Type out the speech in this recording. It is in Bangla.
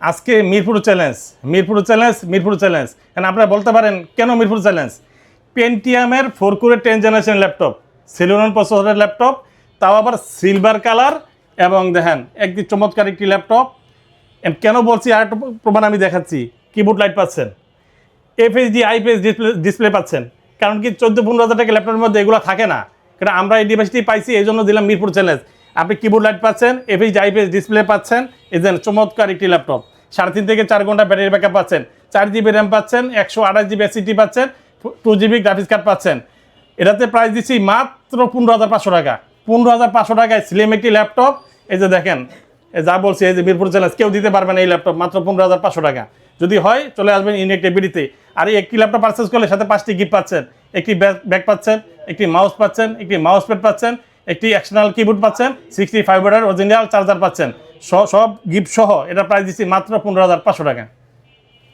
আজকে Mirpur challenge, Mirpur challenge, Mirpur challenge. কারণ আপনারা বলতে পারেন কেন মিরপুর চ্যালেঞ্জ? পেন্টিয়ামের 4 কোরের 10 জেনারেশন ল্যাপটপ, সেলুলন প্রসেসরের ল্যাপটপ, তাও আবার সিলভার কালার, এবং দেখেন একটি চমৎকার একটি ল্যাপটপ। কেন বলছি আর একটা প্রমাণ আমি দেখাচ্ছি। কিবোর্ড লাইট পাচ্ছেন, এফএইচডি আইপিএস ডিসপ্লে পাচ্ছেন। কারণ কি 14-15 হাজার টাকা ল্যাপটপের মধ্যে এগুলো থাকে না, কারণ আমরা এই ডিভাইসটি পাইছি, এই জন্য দিলাম মিরপুর চ্যালেঞ্জ। আপনি কিবোর্ড লাইট পাচ্ছেন, এফএইচডি আইপিএস ডিসপ্লে পাচ্ছেন, এই যে চমৎকার একটি ল্যাপটপ। 3.5 থেকে 4 ঘন্টা ব্যাটারি ব্যাকআপ পাচ্ছেন, 4 জিবি র্যাম পাচ্ছেন, 128 জিবি এসএসডি পাচ্ছেন, 2 জিবি গ্রাফিক্স কার্ড পাচ্ছেন। এটাতে প্রাইস দিচ্ছি মাত্র 15,500 টাকা। 15,500 টাকায় স্লিম একটি ল্যাপটপ। এই যে দেখেন, যা বলছি, এই যে মিরপুর চ্যালেঞ্জ, কেউ দিতে পারবে না এই ল্যাপটপ, মাত্র 15,500 টাকা। যদি হয় চলে আসবেন ইউনিক টেবিলিতে। আর এই একটি ল্যাপটপ পারচেস করলে সাথে 5টি গিফট পাচ্ছেন। একটি ব্যাগ পাচ্ছেন, একটি মাউস পাচ্ছেন, একটি মাউস প্যাড পাচ্ছেন, একটি এক্সটার্নাল কিবোর্ড পাচ্ছেন, 65 ওয়াটের অরিজিনাল চার্জার পাচ্ছেন। সব গিফট সহ এটা প্রাইস দিচ্ছি মাত্র 15,500 টাকা।